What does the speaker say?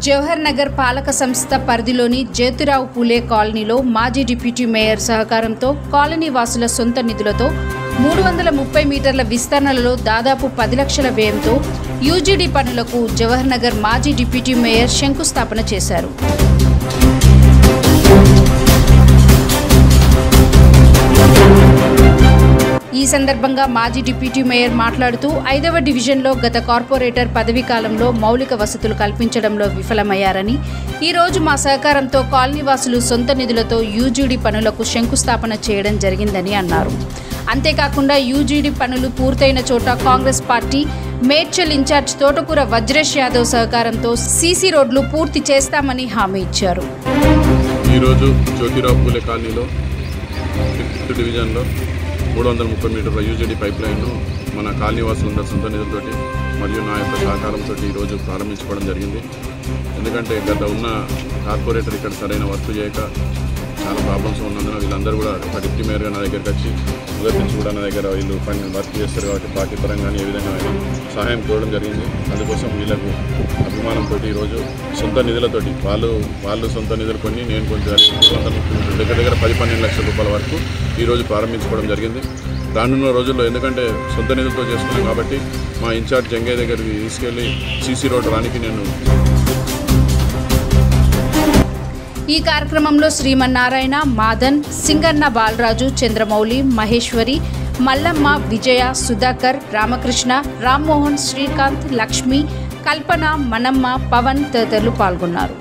జవహర్ నగర్ పాలక సంస్థ పరిధిలోని జ్యోతిరావు పూలే కాలనీలో మాజీ డిప్యూటీ మేయర్ సహకారంతో కాలనీ వాసుల సొంత నిధులతో 330 మీటర్ల విస్తరణలో దాదాపు 10 లక్షల వ్యయంతో యూజీడీ పనులకు జవహర్ నగర్ మాజీ డిప్యూటీ మేయర్ శంకుస్థాపన చేశారు. ఈ సందర్భంగా మాజీ డిప్యూటీ మేయర్ మాట్లాడుతూ 5వ డివిజన్లో గత కార్పొరేటర్ పదవీ కాలంలో మౌలిక వసతులు కల్పించడంలో విఫలమయ్యారని, ఈ రోజు మా సహకారంతో కాలనీవాసులు సొంత నిధులతో యూజీడీ పనులకు శంకుస్థాపన చేయడం జరిగిందని అన్నారు. అంతేకాకుండా యూజీడీ పనులు పూర్తయిన చోట కాంగ్రెస్ పార్టీ మేడ్చల్ ఇన్ఛార్జ్ తోటకూర వజ్రేష్ యాదవ్ సహకారంతో సీసీ రోడ్లు పూర్తి చేస్తామని హామీ ఇచ్చారు. ఈరోజు జ్యోతిరావు పూలే కాలనీలో 5th డివిజన్లో 330 మీటర్ల యూజీడీ పైప్ లైన్ను మన కాలనీవాసులందరి సొంత నిధులతోటి మరియు నా యొక్క సహకారంతో ఈరోజు ప్రారంభించుకోవడం జరిగింది. ఎందుకంటే గత ఉన్న కార్పొరేటర్ ఇక్కడ సరైన వర్క్ చేయక చాలా ప్రాబ్లమ్స్ ఉన్నందున వీళ్ళందరూ కూడా ఒక డిప్యూటీ మేయర్గా నా దగ్గరికి వచ్చి మొదటి నుంచి కూడా నా దగ్గర వీళ్ళు పని వర్క్ చేస్తారు కాబట్టి పార్టీ పరంగా ఏ విధంగా సహాయం కోరడం జరిగింది. అందుకోసం వీళ్ళకు అభిమానంతో ఈరోజు సొంత నిధులతోటి వాళ్ళు సొంత నిధులు కొని నేను కొంచెం దగ్గర 10-12 లక్షల రూపాయల వరకు ఈరోజు ప్రారంభించుకోవడం జరిగింది. రానున్న రోజుల్లో ఎందుకంటే సొంత నిధులతో చేసుకున్నాం కాబట్టి మా ఇన్ఛార్జ్ జంగయ్య దగ్గరికి తీసుకెళ్లి సీసీ రోడ్ రానికి నేను. ఈ కార్యక్రమంలో శ్రీమన్నారాయణ, మాదన్, సింగన్న బాలరాజు, చంద్రమౌళి, మహేశ్వరి, మల్లమ్మ, విజయ, సుధాకర్, రామకృష్ణ, రామ్మోహన్, శ్రీకాంత్, లక్ష్మి, కల్పన, మనమ్మ, పవన్ తదితరులు పాల్గొన్నారు.